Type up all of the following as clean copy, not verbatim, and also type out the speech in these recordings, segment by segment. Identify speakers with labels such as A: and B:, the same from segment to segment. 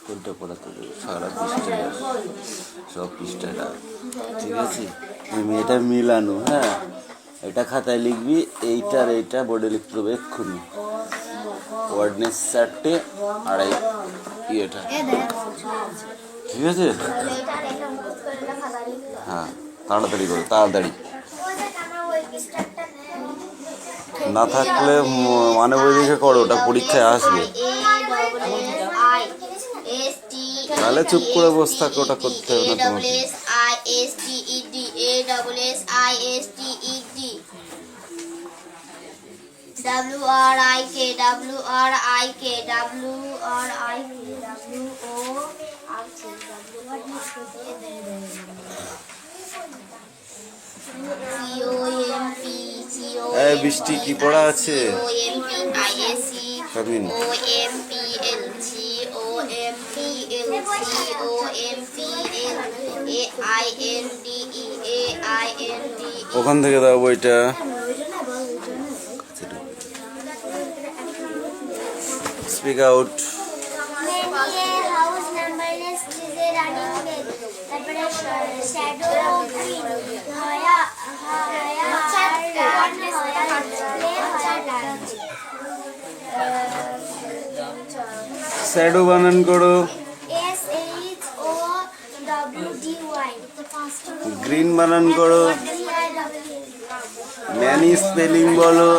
A: কোনটা পড়াতে দেবো? সারা পৃষ্ঠা, সব পৃষ্ঠাটা ঠিক আছে। এটা মিলানো, হ্যাঁ এটা খাতায় লিখবি, এইটার এইটা বোর্ডে লিখতে হবে এক্ষুনি। ওয়ার্ডনেস 4টে আর ইয়েটা, ঠিক আছে। হ্যাঁ তাড়াতাড়ি করো, তাড়াতাড়ি না থাকলে মানে বই দেখে করো, ওটা পরীক্ষায় আসবে। তাহলে চুপ করে বসে থাকো, ওটা করতে হবে না তোমাকে। বৃষ্টি কি পড়া আছে? ওখান থেকে দাও বইটা। Speak out. শ্যাডো বানান করো। গ্রিন বানান করো। ম্যানি স্পেলিং বলো।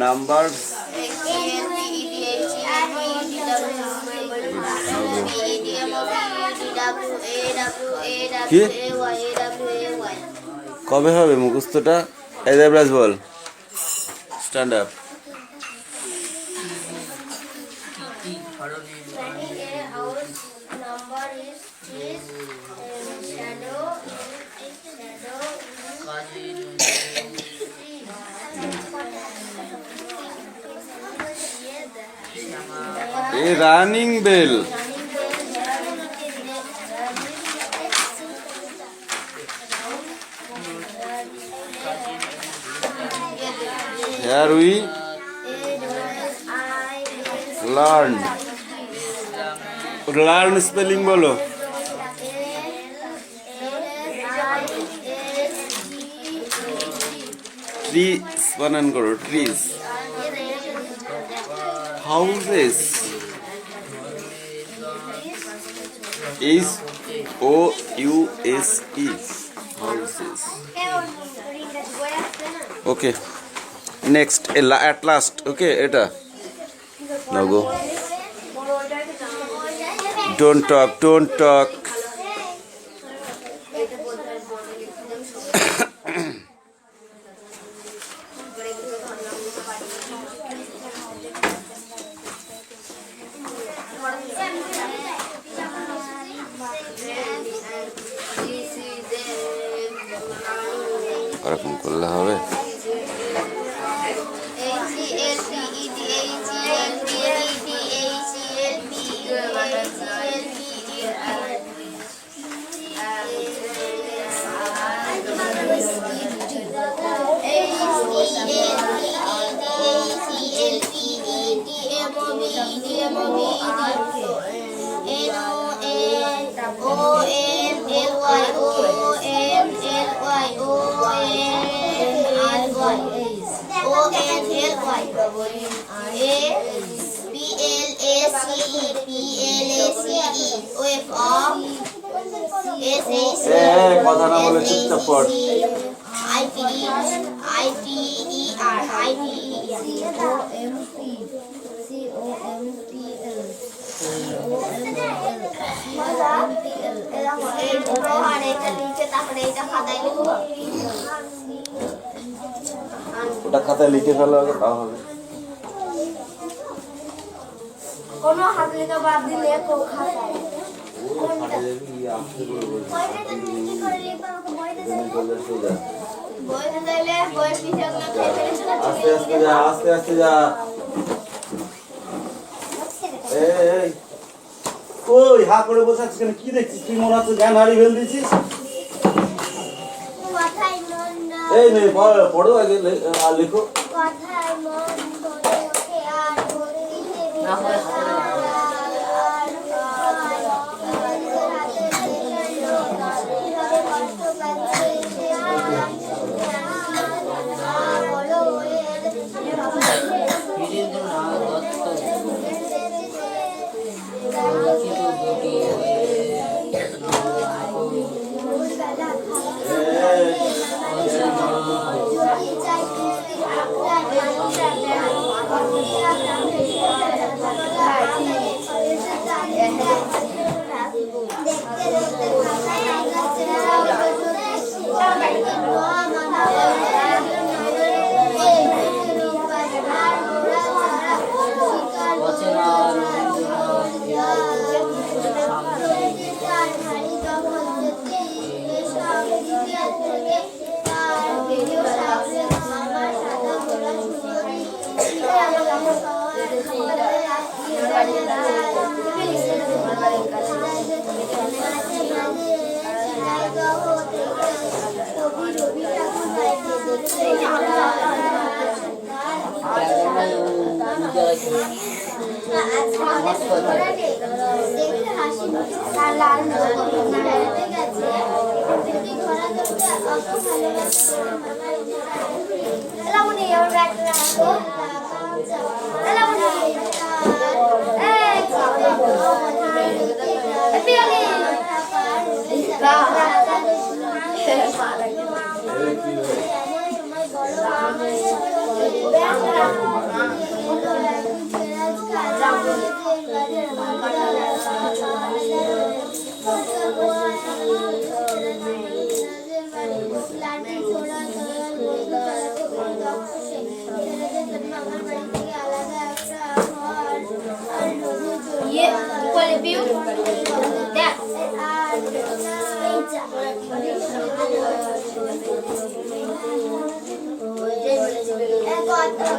A: নাম্বারস কি কবে হবে মুখস্থটা? এজাবরাজ বল, stand up. A running bell. Here we learn. Learn spelling bolo. Trees banan koro, trees. Houses. H-O-U-S-E. Houses. Okay. Next, at last. Okay, eta. Now go. Don't talk. Don't talk. এরকম করলে হবে। কথা না বলে চুপচাপ পড়। ওটা খাতায় লিখে ফেলো আগে, তাও হবে।
B: কোনো হাত লেখা বাদ দিলে তো খাতায় বইতে দিলে বই পিছাগুলো
A: আস্তে আস্তে যা, আস্তে আস্তে যা। এই ওই হা করে বসে আছিস কেন? কি দেখছিস তুই? মনে হচ্ছে জ্ঞান হারিয়ে ফেল দিয়েছিস।
B: কথায় মন না
A: এই মেয়ে পড়ো আগে, আর লেখো।
B: কথায় মন ধরে ওঠে আর ভক্তিতে বিসর্জন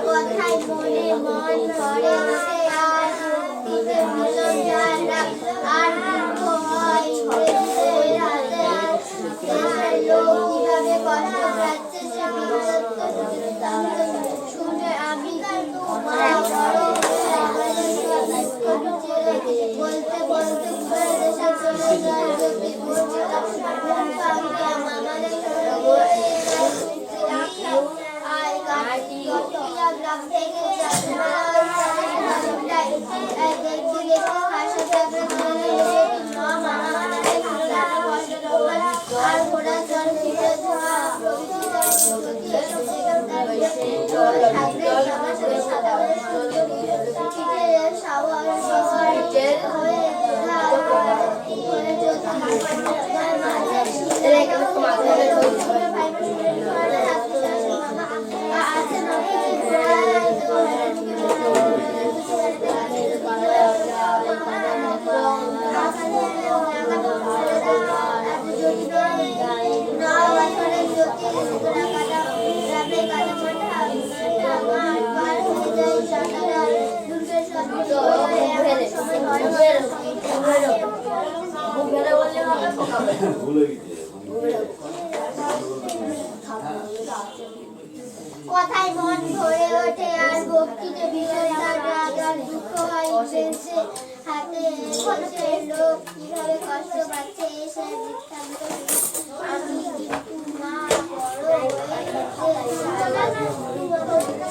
B: কথায় মনে মন ভরে ওঠে আর ভক্তিতে বিসর্জন আর দুঃখ হয় আর লোক কিভাবে কষ্ট পাচ্ছে শুনে আমি বলতে বলতে চলে যায় কথায় মন ভরে ওঠে আর ভক্তিতে বিসর্জন আর দুঃখ হয় বেঁচে হাতে লোক কিভাবে কষ্ট পাচ্ছে সে বৃত্তান্ত আমি কিন্তু মা বড় হয়ে দেবো বলতে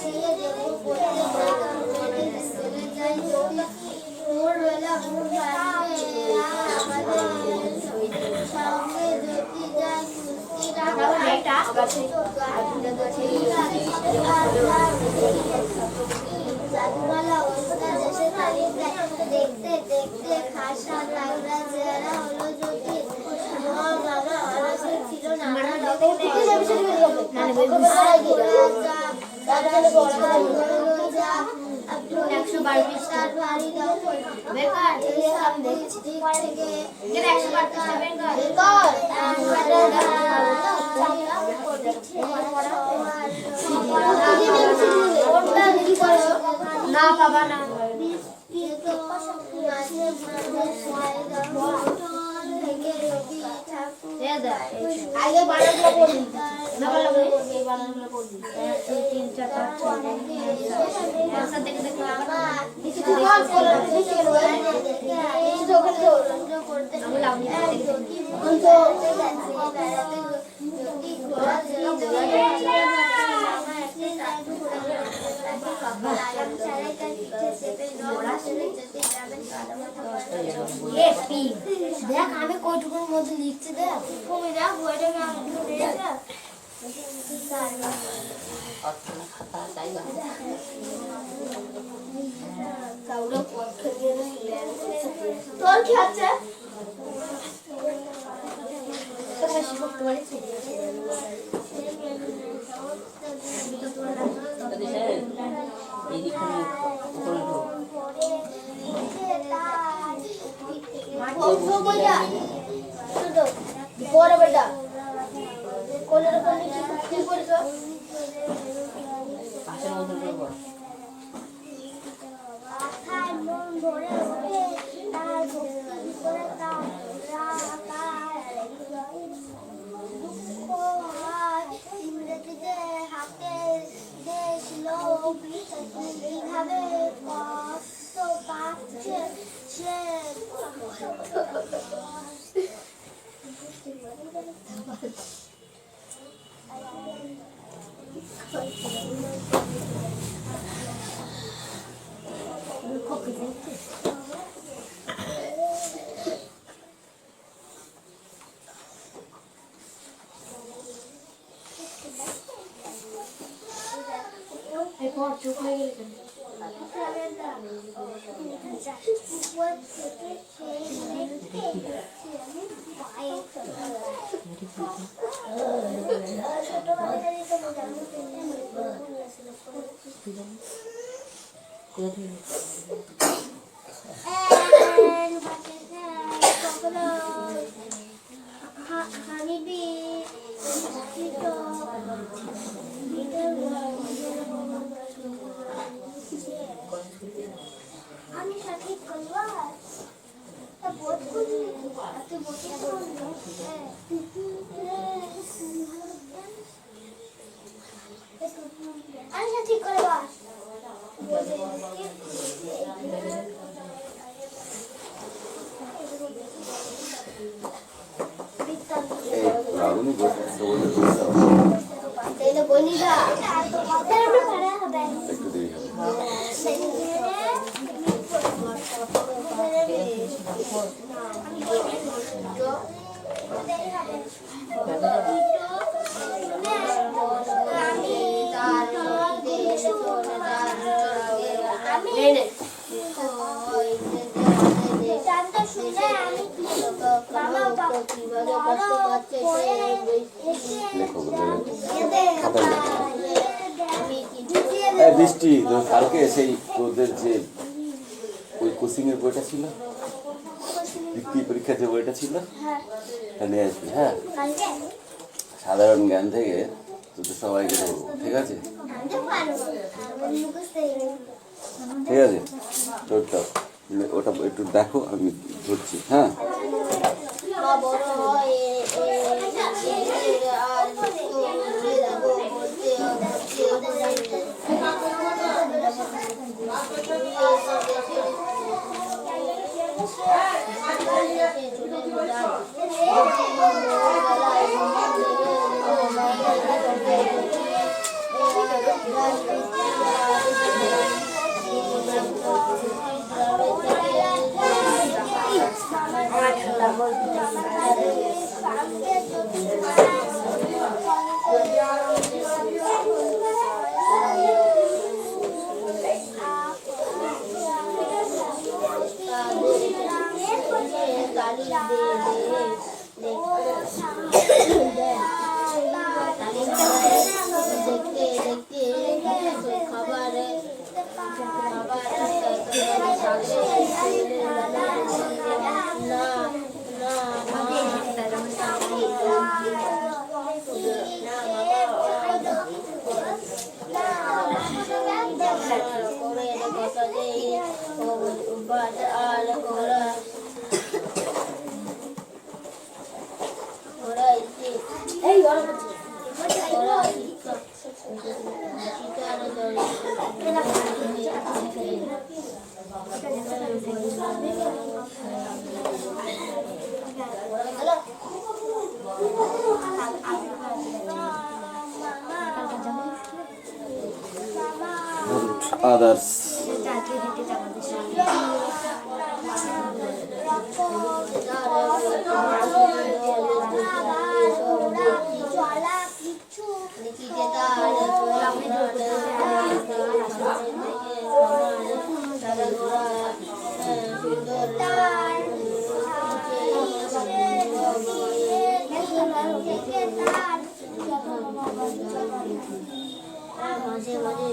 B: চলে যাই ভোরবেলা ঘুম ভাঙে আমাদের সঙ্গে যদি যাই দেখতে দেখতে খাসা লাগরা যারা হলো যদি ছিল না 112 পৃষ্ঠার ভারী দখল বেকার এসব দেখছি থেকে 112 পৃষ্ঠা বেকার না বাবা না আগে বানানগুলো পড়ি না বললাম এই বানানগুলো পড়ি 1 2 3 4 5 6 একসাথে দেখে দেখে বাবা কিছু কল করে দেখে এই ওখানে তো করতে আমি লাউনি দেখে তো দেখ আমি কয়টুকুর মধ্যে লিখছি দেখ তুমি দেখ বইটাকে আমি তোর কি আছে বড় বেটা কোলের কোলে কি করছো পাশের মতো করব আখার মন ভরে ওঠে তার ভক্তি করে তার দুঃখ হয় ইংরেজিতে হাতে দেশ লোক এইভাবে কষ্ট পাচ্ছে সে চুপ হয়ে গেছে আমি সঠিক করবো আমি ঠিক করে বাস বলিদা
A: বৃষ্টি কালকে সেই ওদের যে ওই কোচিং এর বইটা ছিল বৃত্তি পরীক্ষা যে বইটা ছিল নিয়ে আসবি হ্যাঁ সাধারণ জ্ঞান থেকে তোদের সবাইকে দেবো ঠিক আছে ঠিক আছে ওটা ওটা একটু দেখো আমি ধরছি হ্যাঁ আদার্স
B: মাঝে মাঝে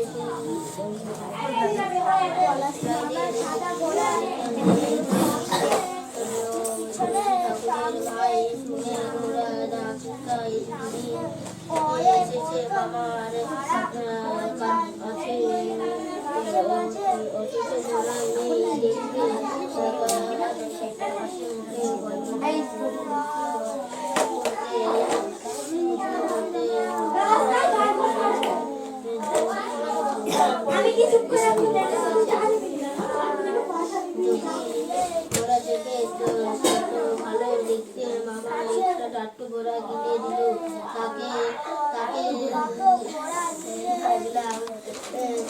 B: আমি কি চুপ করে ভালো দেখতে মামা একটা টাট্টু ঘোড়া কিনে দিল তাকে তাকে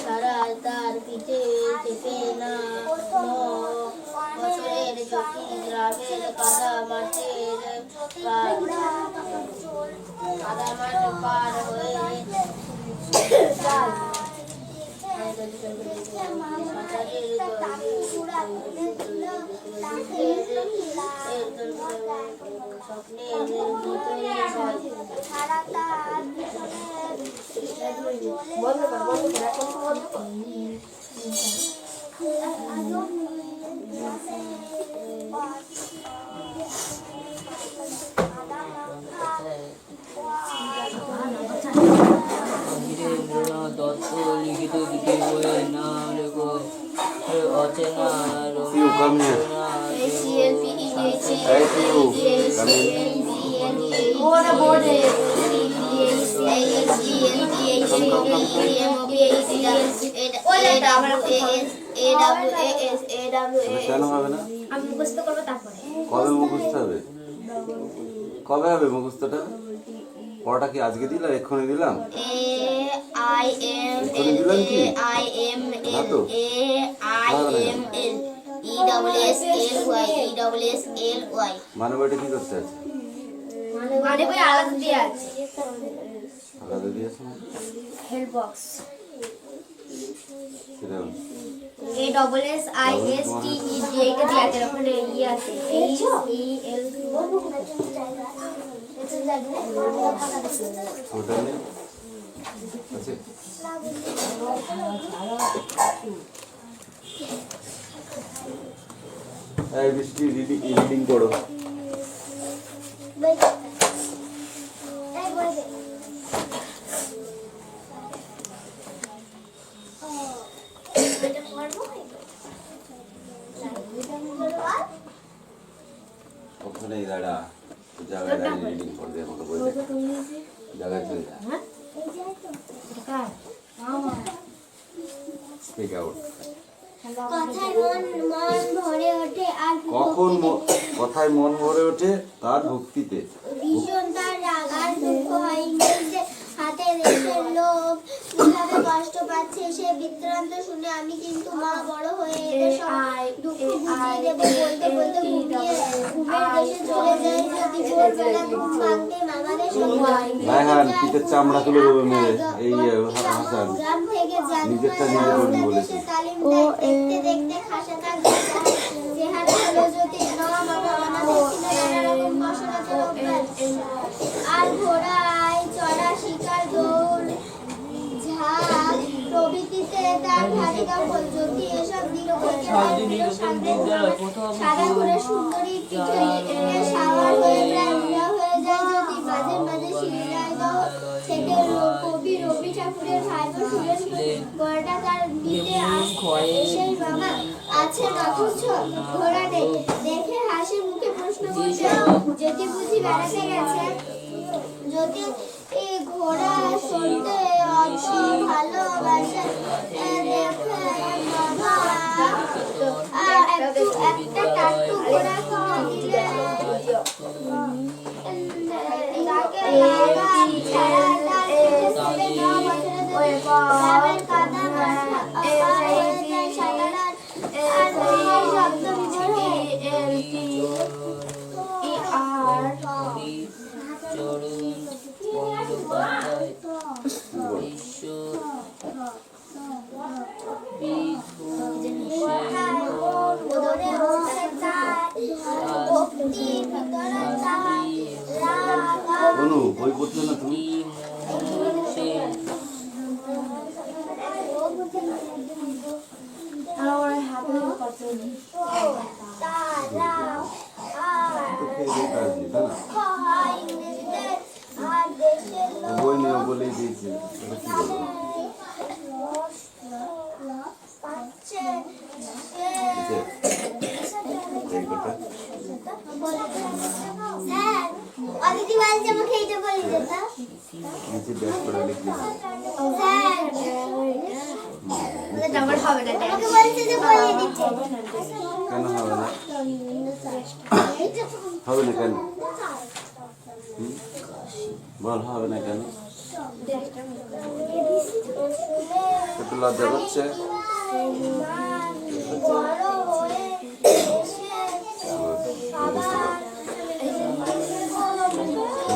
B: সারা তার পিঠে চেপে না বছরের চকি গ্রামের কাদা মাঠের কাদা মাঠ পার হয়ে
C: দত্ত লিখিত দুটি বইয়ের নাম লেখো অচেনা
A: You come here. Hey, you. Come in. কেন হবে না?
B: আমি মুখস্থ করবো তারপরে
A: কবে মুখস্থ হবে? কবে হবে মুখস্থটা? পড়াটা কি আজকে দিলাম? এক্ষুনি দিলাম? এক্ষুনি দিলাম কি? না তো? মানে বইটা কি করতে আছে?
B: মানে বই আলাদা দিয়ে আছে
A: আলাদা দিয়েছে না?
B: হেল্প বক্স
A: কিরকম?
B: ASSISTE এইটা দিয়ে আছে ওখানে ইয়ে আছে HEL
A: ওটা নেই? আছে? এই বৃষ্টি রিডিং করো। ওখানেই দাঁড়া, জায়গায় দাঁড়িয়ে রিডিং করবে আমাকে বলতে জায়গায় চলে যা। Speak out.
B: কথায় মন ভরে ওঠে আর
A: কখন কথায় মন ভরে ওঠে তার ভক্তিতে।
B: ভীষণ তার রাগ আর দুঃখ হয় ইংরেজদের হাতে দেশের লোক কিভাবে কষ্ট পাচ্ছে সে বৃত্তান্ত শুনে আমি কিন্তু মা বড় হয়ে এদের সব দুঃখ বুঝিয়ে দেবো বলতে বলতে ঘুমের দেশে চলে যায় যদি ভোরবেলা ঘুম ভাঙতে মামাদের সঙ্গে
A: রায়হান পিঠের চামড়া তুলে দেবো মেরে এই হাসান
B: গ্রাম থেকে
A: নিজেরটা নিজে করবি বলেছে।
B: তালিম দেয় দেখতে দেখতে খাসা তার চেহারা হলো যদি নওয়া মামা আমাদের ছিল নানা রকম কসরতের অভ্যাস আর ঘোড়ায় চড়া শিকার দৌড় ঝাঁক প্রভৃতিতে তার ভারী দখল যদি এসব সাদা করে সুন্দরী পিঠে সাওয়ার হয়ে প্রায় উড়া হয়ে যায় যদি মাঝে মাঝে শিলায় থেকে কবি রবি ঠাকুরের ভাইপো সুরেন গড়টা তার দিতে সেই বাবা আছে অথচ ঘোড়া নেই দেখে হাসি মুখে প্রশ্ন করছে যদি বুঝি বেড়াতে গেছে যদি এই ঘোড়া শুনতে অত ভালোবাসে
A: অনু বই পড়ছো না তুমি? বই নিয়ে বলেই দিয়েছি, কি বলবো?
B: অদিতি বলছে আমাকে এইটা বলে দিতে।
A: নিচে ব্যাক করে লিখলি
B: স্যার আমার হবে না, আমাকে বলছে যে বলে দিতে।
A: কেন হবে না? হবে না কেন? বল হবে না কেন? একটু লজ্জা করছে।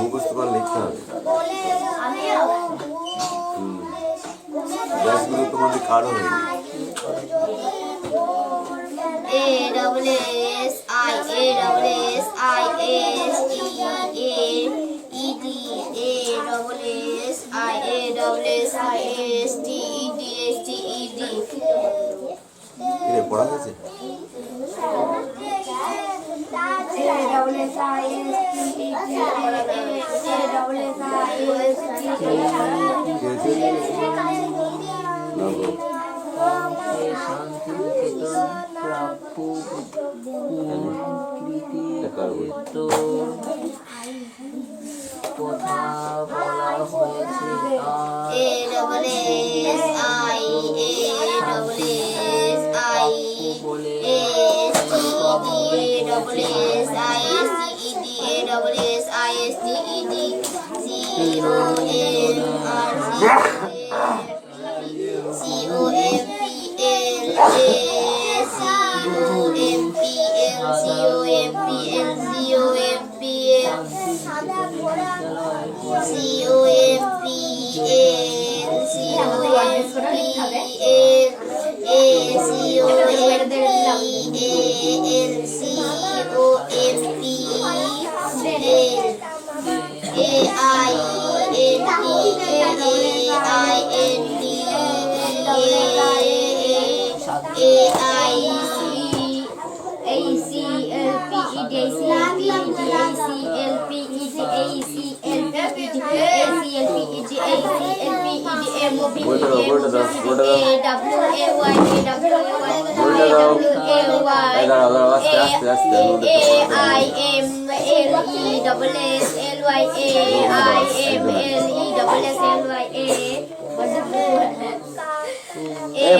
A: মুখস্থ করে লিখতে হবে। ব্যাসগুলো তোমাদের কারো হয়নি। কিরে পড়া হয়েছে?
C: কথা বলা হয়েছে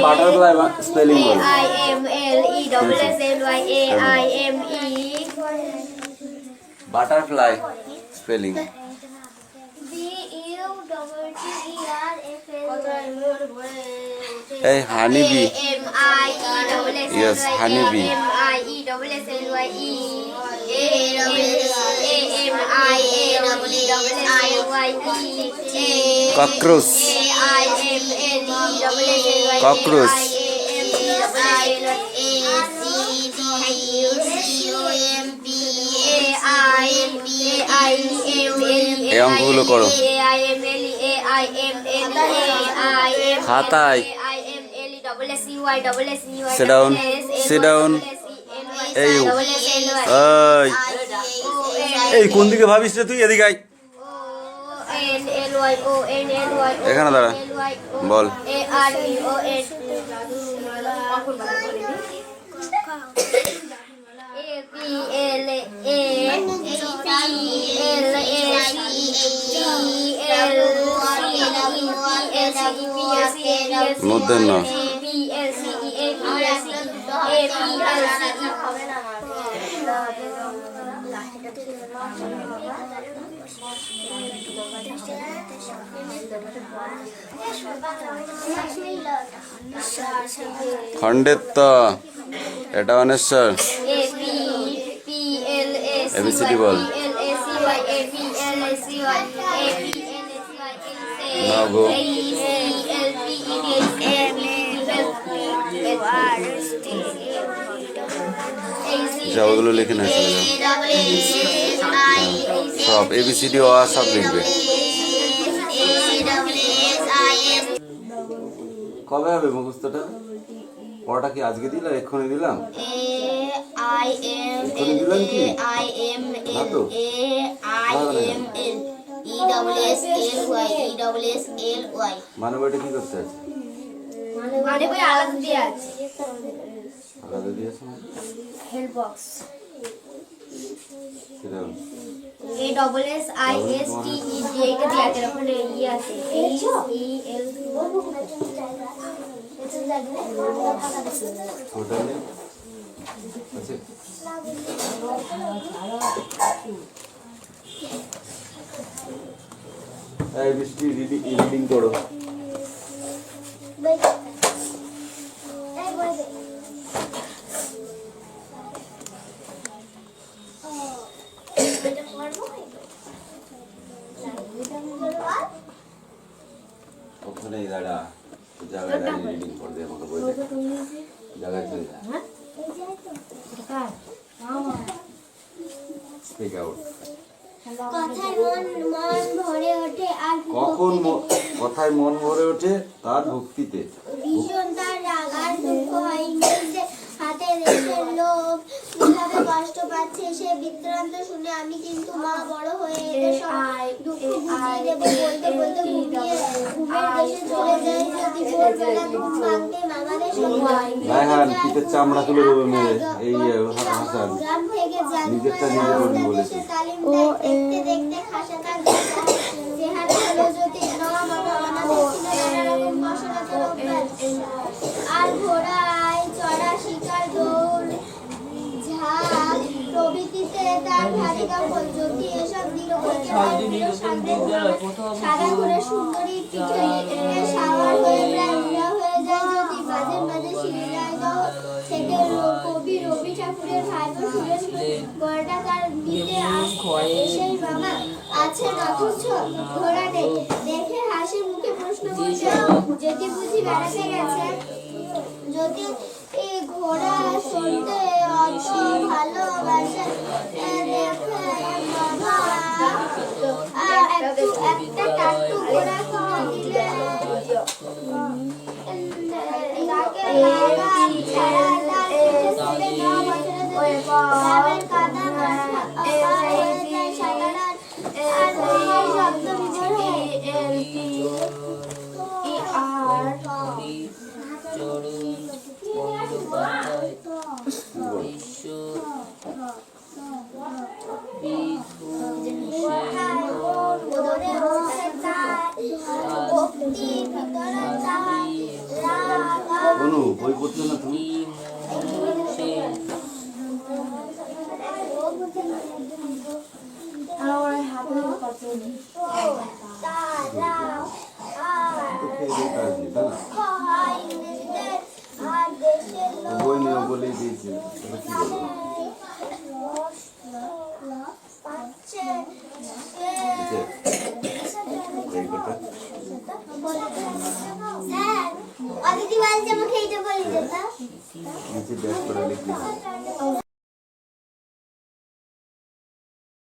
A: বাটারফ্লাই স্পেলিং বল। Butterfly spelling. এই honey bee. Yes, honey bee. Cockroach. Cockroach. এই অঙ্কগুলো করো খাতায়। Sit down. Sit down. এই এই কোন দিকে ভাবিস রে তুই? এদিকে আয়। এখানে দাঁড়া, বল। মধ্যে না খণ্ডের ত, এটা অনেশ্বর। ABCD বল। নগো। যা ওগুলো লিখে না সব ABCD ও আর সব লিখবে। কবে হবে মুখস্থটা? পড়াটা কি আজকে দিলাম, এক্ষুনি দিলাম? এক্ষুনি দিলাম কি? না তো। মানে বইটা কি করতে আছে?
B: মানে বই আলাদা দিয়ে আছে।
A: আলাদা দিয়েছে মানে?
B: Help box.
A: কিরকম?
B: ASSISTE এইটা দিয়ে আছে, ওখানে ই আছে HEL
A: ওটা নেই? আছে? এই বৃষ্টি রিডিং করো। ওখানে দাঁড়া, জায়গায় দাঁড়িয়ে রিডিং করবে আমাকে বই দেখে। জায়গায় চলে যা। Speak out.
B: কথায় মন ভরে ওঠে আর
A: কখন কথায় মন ভরে ওঠে? তার ভক্তিতে।
B: ভীষণ তার রাগ আর দুঃখ হয়। ইংরেজদের হাতে দেশের লোক কিভাবে কষ্ট পাচ্ছে সে বৃত্তান্ত শুনে আমি কিন্তু মা বড় হয়ে এদের সব দুঃখ বুঝিয়ে দেবো। বলতে বলতে ঘুমের দেশে চলে যায়। যদি ভোরবেলা ঘুম ভাঙতে মামাদের
A: রায়হান পিঠের চামড়া তুলে দেবে মেরে। এই হাসান
B: গ্রাম থেকে
A: নিজেরটা নিজে করবি বলেছে।
B: তালিম দেয়। দেখতে দেখতে খাসা তার চেহারা হলো যদি নওয়া মামা আমাদের ছিল নানা রকম কসরতের অভ্যাস। আর ঘোড়ায় চড়া, শিকার, দৌড়, ঝাঁক প্রভৃতিতে তার ভারী দখল। যদি এসব নিরবকে সাদা করে সুন্দরী পিঠে সাওয়ার হয়ে প্রায় উড়া হয়ে যায়। যদি মাঝে মাঝে শিলায় থেকে কবি রবি ঠাকুরের ভাইপো সুরেশ গড়টা তার দিতে এসেই বাবা আছেন অথচ ঘোড়া নেই। দেখে হাসি মুখে প্রশ্ন করছে যদি বুঝি বেড়াতে গেছে। যদি এই ঘোড়া শুনতে অত ভালোবাসে দেখে বাবা একটা টাট্টু ঘোড়া কিনে দিলে তাকে লাগাম ছাড়া তার পিঠে চেপে 9 বছরের গ্রামের কাদা হয়ে যায় সাঁতারার আর ঘোড়ার শব্দ বিভোর হয়।
A: অনু বই পড়ছো না তুমি? বই নিয়ে বলেই দিয়েছে।
B: অদিতি বলছে আমাকে এইটা বলে দিতে।
A: নিচে ব্যাক করে লিখে